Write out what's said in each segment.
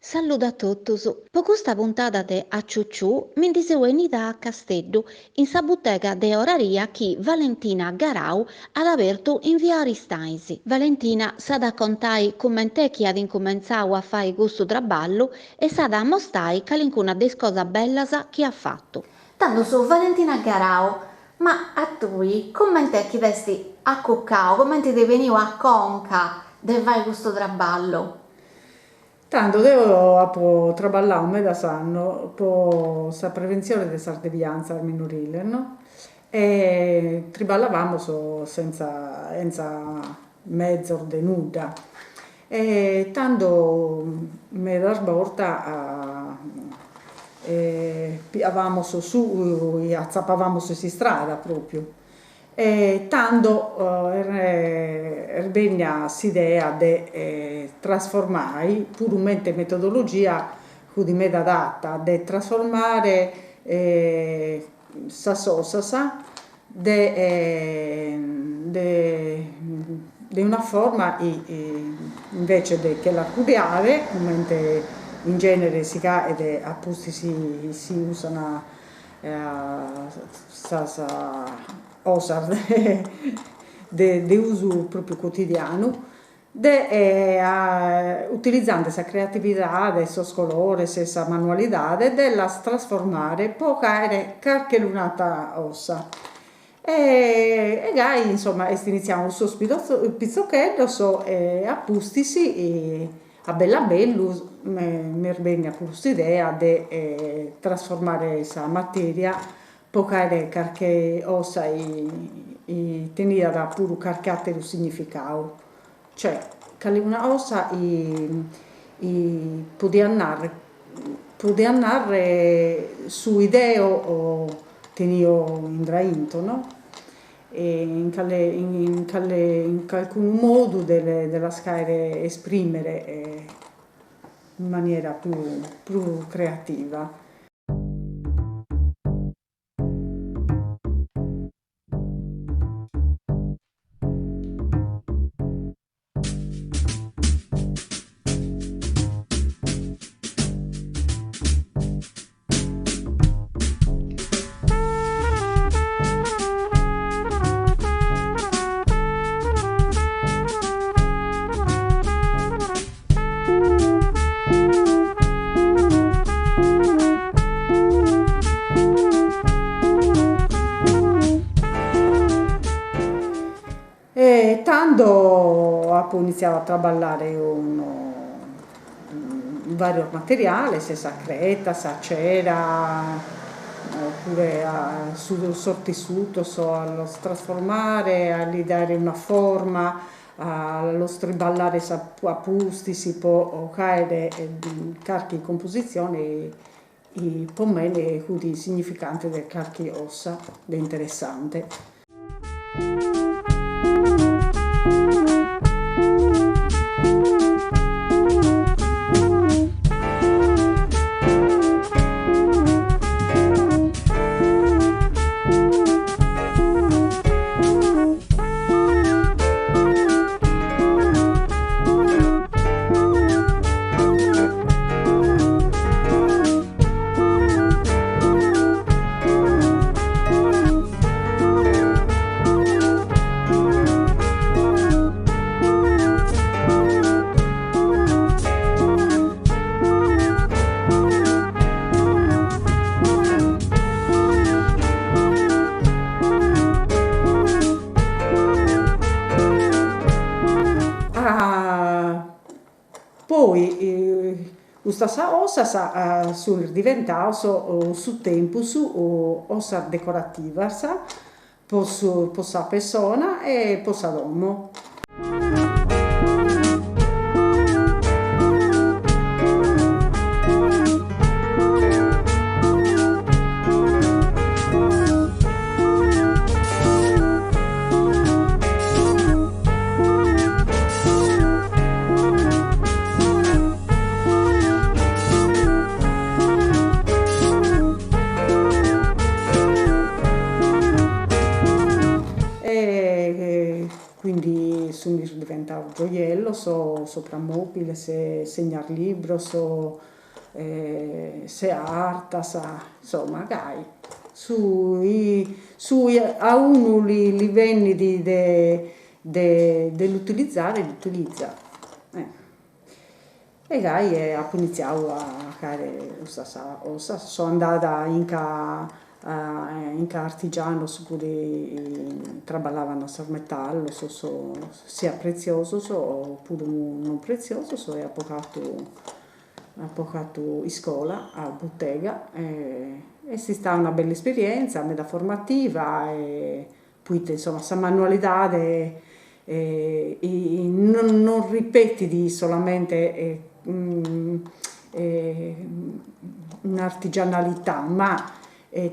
Saluto a totus. Po custa puntata de A Ciucciù mi diseu venida a Casteddu, in sa bottega de oraria chi Valentina Garau ad apertu in via Aristaisi. Valentina s'ad a contai commentè chi ad incomenzau a fare custu traballu e s'ad a mostrai calincuna des cosa bellas chi ha fatto. Tanto su Valentina Garau, ma a tui commentè chi vesti a cuccao, commenti ti veniu a conca de fare questo traballo? Tanto io ho traballato un mese anno per la prevenzione di sardevianza al minorile, no? E traballavamo senza mezzo di nuda. E tanto me da svolta avevamo su e azzappavamo su si strada proprio. E tanto vegna s'idea di trasformare, puramente metodologia di me adatta, di trasformare sa sosa di una forma invece che la cudiare, mentre in genere si ca ed apposti si usano osa di uso proprio quotidiano, utilizzando questa creatività, questo colore, questa manualità, della trasformare poca qualche lunata ossa. E gai, insomma, iniziamo il suo pizzochetto, appustisi a bella bello, mi venne questa idea di trasformare questa materia pokare qualche ossa e tenere da pure qualche altro significato. Cioè, che una ossa può andare su idee o tenere indrainto, no? E in qualcun modo della scare esprimere in maniera più creativa. E tanto ho iniziato a traballare vari materiali, se sa creta, sa cera, oppure sul tessuto, allo trasformare, a gli dare una forma, allo striballare a pusti, si può caere qualche composizione e per me è il significante di qualche ossa, è interessante. Poi questa ossa sono diventata su tempo su ossa decorativa per la persona e per l'uomo. gioiello, so soprammobile, se segnar libro, se arta, insomma, gai. A uno li venni dell'utilizzare, li utilizza. E gai ho iniziato a fare, sono andata in artigiano, pure traballavano a metallo, sia prezioso oppure non prezioso, e ho portato in scuola a bottega e si sta una bella esperienza, meta formativa e poi insomma questa manualità non ripeti solamente un'artigianalità, ma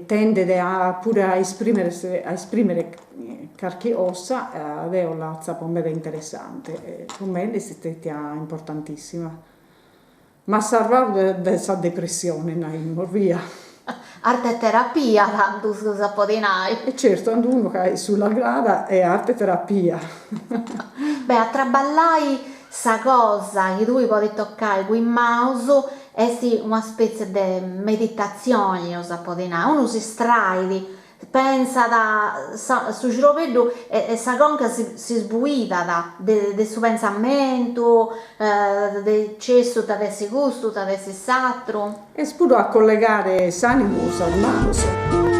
tende pure a esprimere qualche ossa, è una zapomera interessante, per me è stata importantissima. Ma salvato da questa depressione, via. Arte terapia, tanto scusa podinai. E certo, quando uno è sulla grada è arte terapia. Beh, a traballai sa cosa che tu puoi toccare con il mouse è sì una specie di meditazione, uno si straidi, pensa su cervello e sa conca si sbuita del suo pensamento, del cesso da desse gusto, da desse satro. E spuro a collegare s'animo al mouse.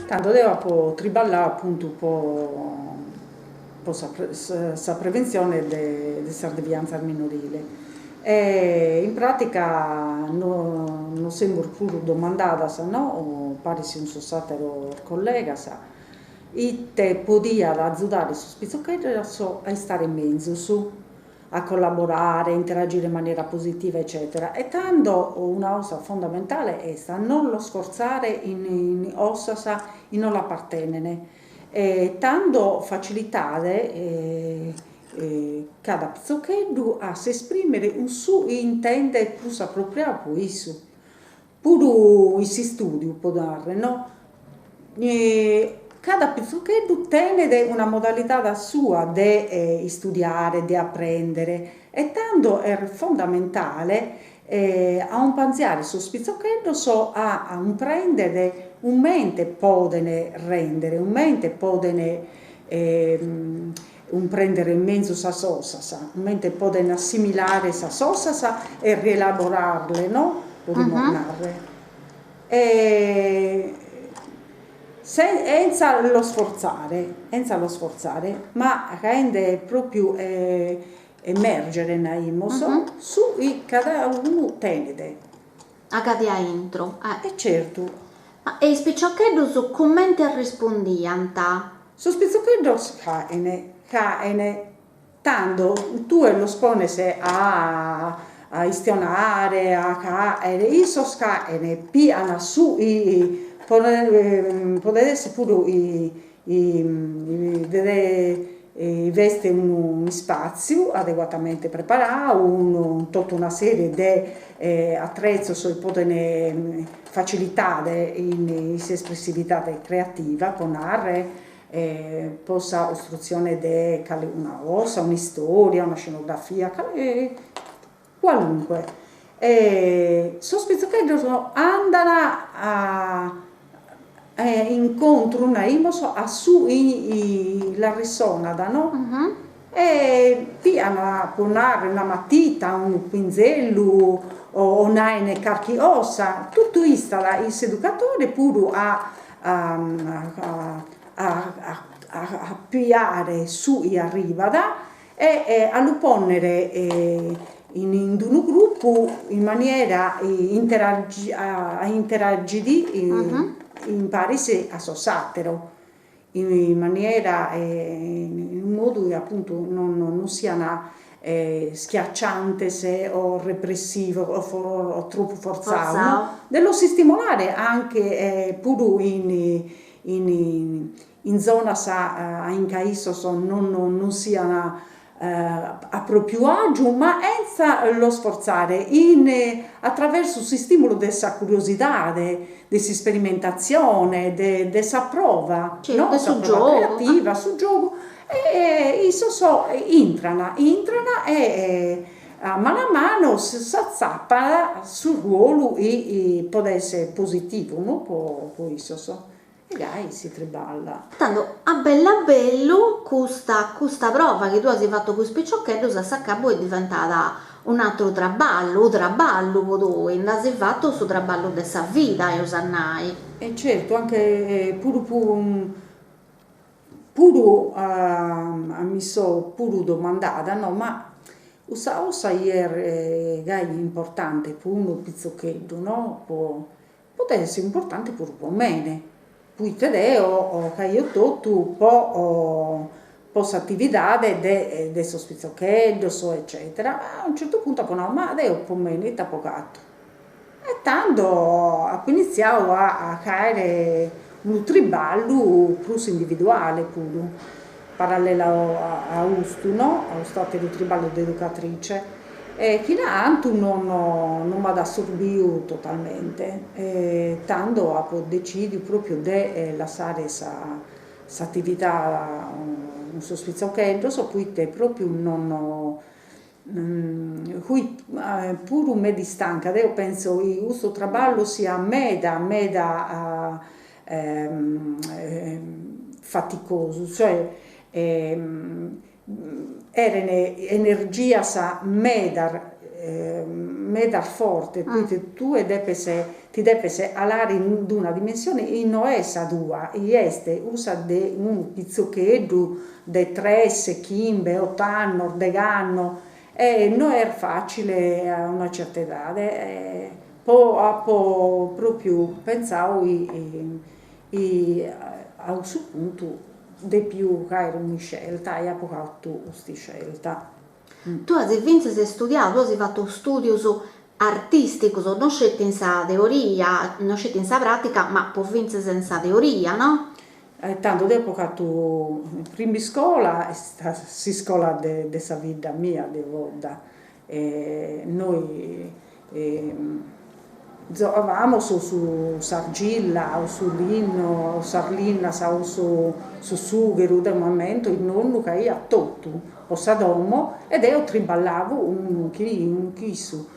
Tanto devo triballare appunto un po' sa prevenzione della devianza minorile. E in pratica non sembra pure domandata, no? O pare se non sono stata collega, e te podia aiutare su spizzochetto a stare in mezzo, a collaborare, interagire in maniera positiva, eccetera. E tanto una cosa fondamentale è non lo sforzare in ossa in non appartenere. Tanto facilitare cada pizzochetto a si esprimere un suo intende più appropriato per isso. Pure in si studio può dare, no? Cada pizzochetto tiene una modalità sua di studiare, di apprendere, e tanto è fondamentale a un pensiero su spizzochetto a un prendere un mente podene rendere, un mente podene un prendere in mezzo sa sossa, un mente podene assimilare sa sossa e rielaborarle, no? O rimornarle. Senza lo sforzare, ma rende proprio emergere su cada uno tenede. A cadia intro. E certo. E i spiccioccheddu su commenti e rispondi, anta? Su spizzoccheddu caene, tanto tu lo sponese a istionare, a caene, iso scaene, piana su potete essere pure veste un spazio adeguatamente preparato, tutta una serie di attrezzi che possono facilitare l'espressività creativa con arte, possa ostruzione di una ossa, una storia, una scenografia, qualunque. Sono spizzocchetti andano a incontro a su la risonada, no? E piano ponare una matita, un pinzello o una carchi ossa, tutto questo il educatore pure a piare su e arrivada e a lo ponere in un gruppo in maniera a interagire in Paese a Sossatero in maniera in un modo che appunto non sia schiacciante o repressivo o troppo forzato, no? Dello si stimolare anche pure in zona in caisso non sia a proprio agio, ma senza lo sforzare attraverso il stimolo della curiosità, della sperimentazione, della prova, certo, no? sul prova gioco creativa, sul gioco, e entrano e mano a mano si azzappa sul ruolo e può essere positivo, no? Poi e dai, si triballa. Tanto a bello questa prova che tu hai fatto con spicciochetto a cabo è diventata un altro traballo poi hai fatto su traballo della vita io sannai. E certo, anche mi so pure domandata, no, ma usa ieri è importante per uno pizzochetto, no? Può essere importante pure per me. Poi te deo che io tutto posso attività de sospizzochetto, eccetera. Ma a un certo punto no, ma deo per me ne tapocato. E tanto ho iniziato a caere un triballo più individuale pure, parallelo a Ustu, no? Allo stato di triballo di educatrice. E chi l'altro non mi ha assorbito totalmente, tanto ho deciso proprio di lasciare questa attività un sospizzo so poi te proprio non cui pure me di stanca, io penso che questo lavoro sia meda faticoso, cioè era energia sa medar forte, quindi tu ti devi alare in una dimensione e non è sa due, e usa de un pizzochetto de 3, 15, 8 anni, de anno, e non è facile a una certa età, proprio pensavo a questo punto di più che era una scelta e ha fatto questa scelta. Tu hai studiato, tu hai fatto studio artistico, non scelto in sa teoria, non scelto in sa pratica, ma può vincere senza teoria, no? Tanto dopo che tu prima scuola è stata scuola della vita mia di volta. Noi giocavamo su Sargilla o su Lino o Sarlina o su Sughero del momento il nonno che ia tutto o Sadomo ed io triballavo un chisu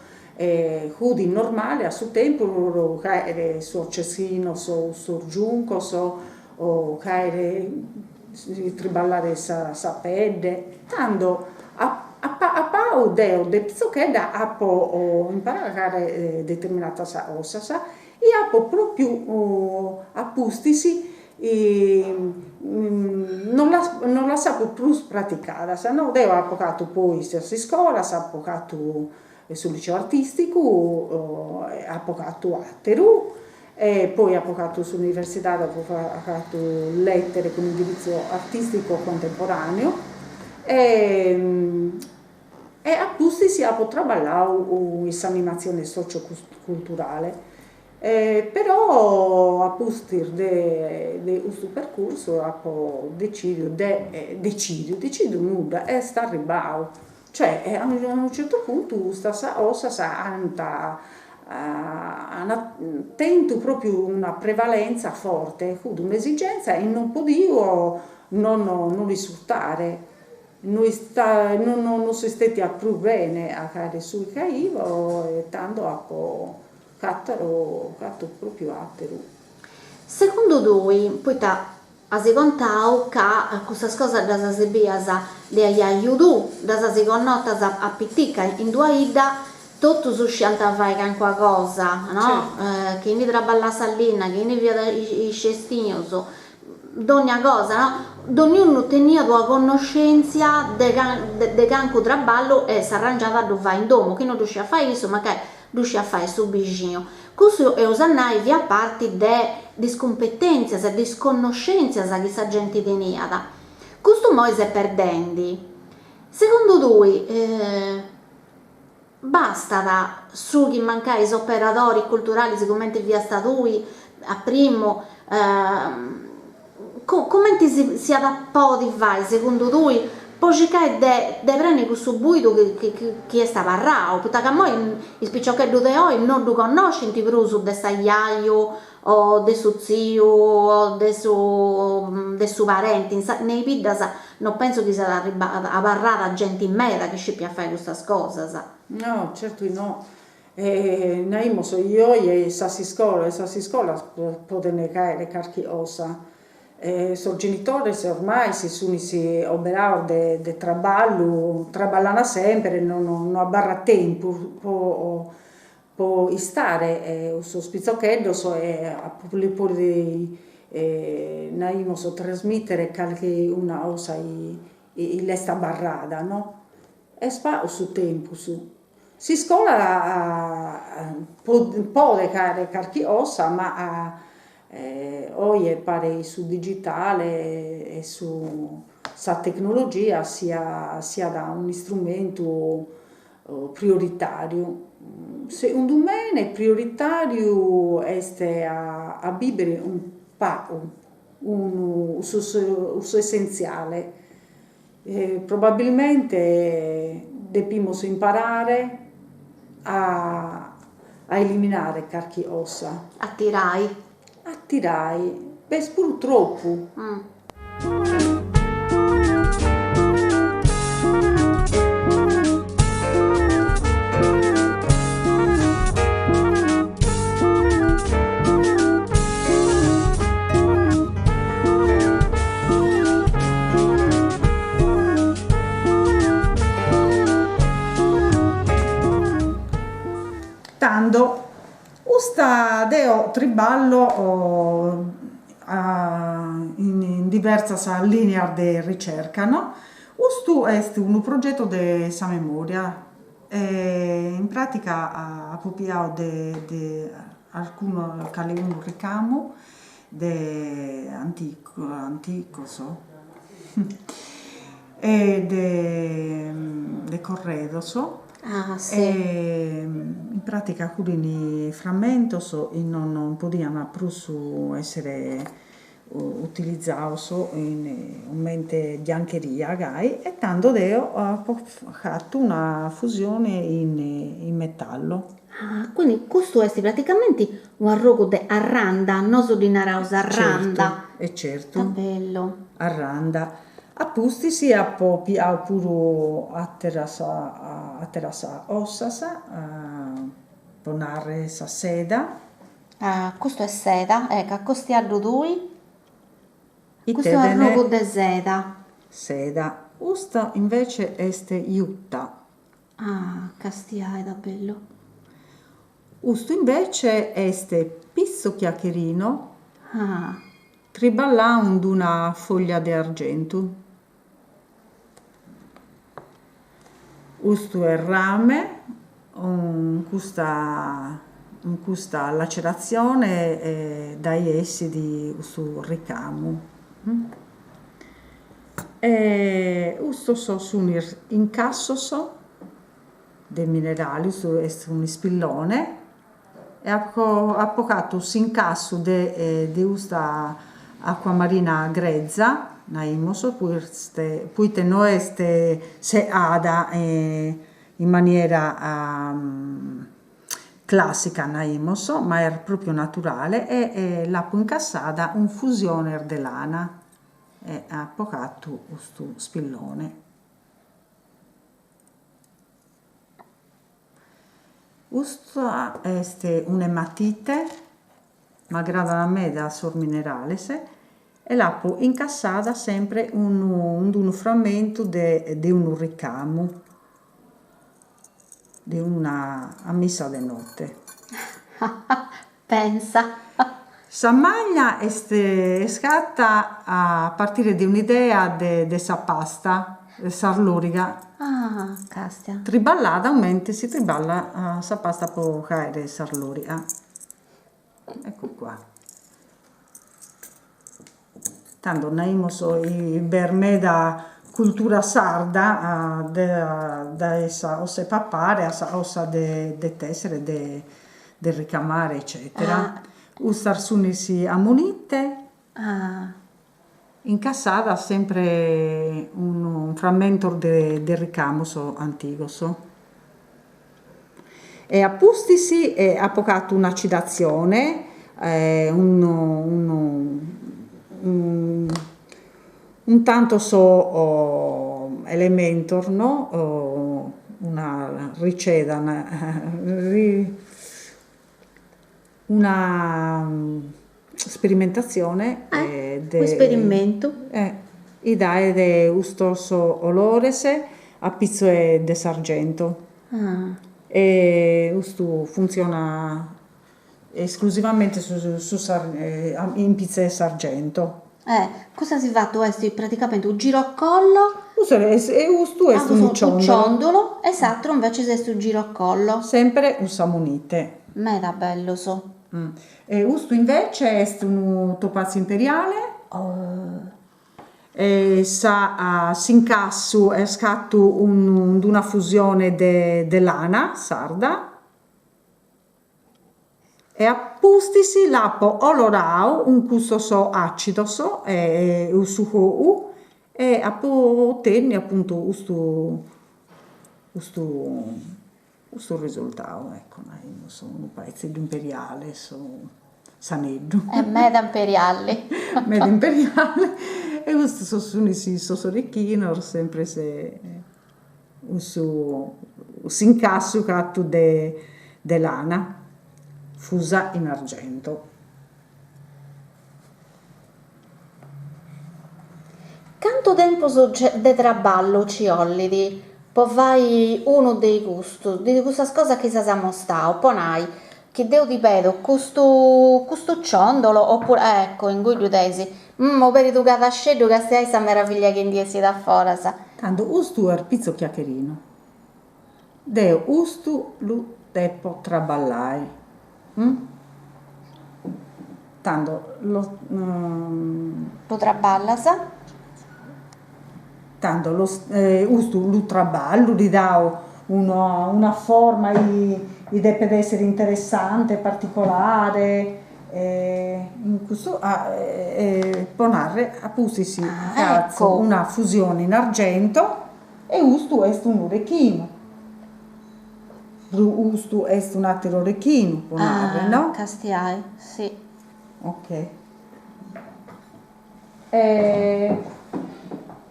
cudi normale a suo tempo che era su Cesino su Giunco o che triballare sa pede tanto a pau deo de pizzochedda ho imparato a fare determinata ossa e ho proprio appustisi non la sapevo più praticare, se no devo avvocato poi a scuola, avvocato sul liceo artistico, avvocato a Terù, e poi avvocato sull'università, ho fatto lettere con indirizzo artistico contemporaneo e appusti si ha traballato questa animazione socioculturale. Però a partir di questo percorso ho deciso nulla e sta arrivando, cioè a un certo punto questa ossa tento proprio una prevalenza forte, un'esigenza e non potevo non risultare. Non si stati a più bene a fare sul caivo e tanto a catto proprio attero. Secondo voi, poi si contau che queste cose da si biasa le aiutù, da si connotas a pittica in due ida, tutto su scianta fare qualche cosa, no? Certo. Che ne traballa sallina, che ne via i cestini, ogni cosa, no? Ognuno tenia la conoscenza del canco traballo e si arrangiava a fare in domo, che non riusciva a fare questo, ma che riusciva a fare su vicino. Questo è usannai via parte de scompetenze, de sconoscenze che questa gente tenia. Questo mo si è perdendo. Secondo voi, basta da su chi mancare gli operatori culturali, siccome via statui a primo, come si adattò di fare secondo voi? Poi cercare di prendere questo buio che è stato parrato, perché a noi il picciochetto di oggi non lo conosce più su del sagliaio o del suo zio o del suo parente, nei pidas non penso che sia parrata gente in mera che scippia a fare queste cose. No, certo no. Naimos io e sassi scuola potene caere carchi osa. So genitori se ormai si oberano de traballo, traballano sempre, non abbarra tempo po stare, so spizzoccheddo so pure naimo so trasmettere qualche una osa l'esta barrada, no? E spa su tempo su. Si scola può recare qualche osa, ma oggi pare su digitale e su sa tecnologia sia da un strumento prioritario. Secondo me è prioritario a vivere un po' su essenziale. Probabilmente dobbiamo imparare a eliminare qualche ossa, Attirai. a tirare, purtroppo. Tanto usta deo triballo in diversas linea de ricerca, no? Ustu est un progetto de sa memoria. In pratica appropriado de alcuno cale un ricamo de antico so e de corredo so. Ah, sì. In pratica alcuni frammenti non potevano più essere utilizzati in mente biancheria e tanto Deo ha fatto una fusione in metallo. Ah, quindi questo è praticamente un arrogo di arranda, non so di naraus arranda. Certo, Che bello. arranda. Appusti si appiao pure a ossas, ponare sa seda. Ah, questo è seda, ecco, accostiarlo due. Questo è un Itedene arrogo di seda. seda. Usta invece este iutta. Ah, castia, da bello. Usto invece este pizzo chiacchierino Ah, triballando una foglia di argento. Usto è rame, questa lacerazione dai essi di questo ricamo. E usto su un incasso dei minerali, questo è un spillone, e appocato s'incasso di questa acqua marina grezza, naimos, poi no este se ada in maniera classica, naimos, ma è proprio naturale, e l'acqua incassata un fusione de lana, e appocato questo spillone. Questa è un'ematite malgrado a me da sor minerales, e l'appo incassata sempre un frammento di un ricamo, di una a missa de notte. Pensa. Sa maglia è scatta a partire di un'idea de sa pasta sarloriga. Ah, castia. Triballata, aumenti si triballa sa pasta può caere sarloriga. Ecco qua. Tanto naimos per me da cultura sarda da essa osse papare, ossa de tessere, de ricamare, eccetera. Usar sunisi ammonite. Ah, Incassata sempre un frammento del ricamo antico. E a pustisi ha pocato un'acidazione, un tanto elementor, no? Una riceda, una sperimentazione un esperimento. idee de ustoso olorese a pizzoe de sargento. Ah, E questo funziona esclusivamente in pizze sargento. cosa si fa? Tu hai praticamente un giro a collo, Questo è un un ciondolo, ciondolo, esatto, invece sei un giro a collo. sempre un samonite. Meda bello so. E questo invece è un topazio imperiale. Si incassu è scatto una fusione de lana sarda e appustisi l'appo olorau un gusto acido e un succo e ottenni appunto questo risultato, ecco, sono un paese imperiale, saneddu. Meda imperiale. Medio imperiale e questo sono i sosoricchino sempre se si incasso catto de lana fusa in argento. Quanto tempo de traballo ci ollidi? Poi fai uno dei gusti, di questa cosa che si è mostrato, poi hai, che devo ripeto, questo ciondolo, oppure, ecco, in cui tesi, ho per tu cadasceddo che stai sta meraviglia che indiesi da fuori, sa. Tanto questo è il pizzo chiacchierino. Deo questo lo tempo traballare. Tanto Lo traballa, sa? Tanto questo lo traballo, gli dà una forma, gli deve essere interessante, particolare. In questo ponare appustisi ecco. una fusione in argento e questo è un orecchino. Questo è un altro orecchino, ponare, no? Castiai, sì. Ok.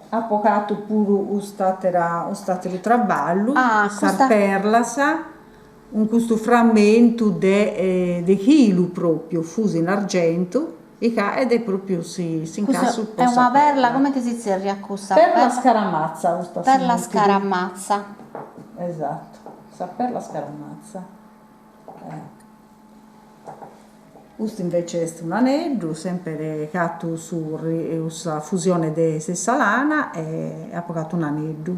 Ha pocato pure un traballo, questa- perlasa, un questo frammento de chilo proprio, fuso in argento, ed è proprio si incassa È una perla, come ti si dice riaccusta? Perla scaramazza, Perla scaramazza. Esatto, sa perla scaramazza. Questo invece è un anello, sempre catto sulla fusione di stessa lana e ha pocato un anello.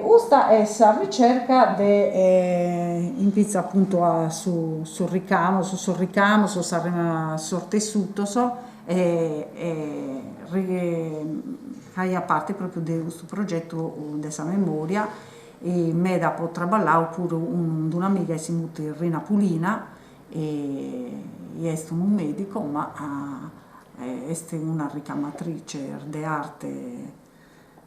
Questa è la ricerca in pizza appunto sul ricamo, sul tessuto, a parte proprio di questo progetto di questa memoria. E me dopo traballavo pure un'amica che si muove Rina Pulina e è un medico ma è una ricamatrice de arte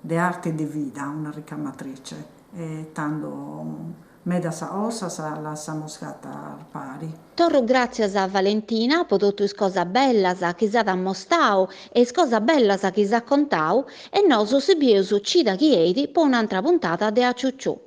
de vita, una ricamatrice e tanto me da sa ossa la sa moscata al pari. Torro grazie a Valentina, prodotto scosa bella che sa mostrau e scosa bella che sa contau e noso si biusu ci da chiedi per un'altra puntata de a ciucciù.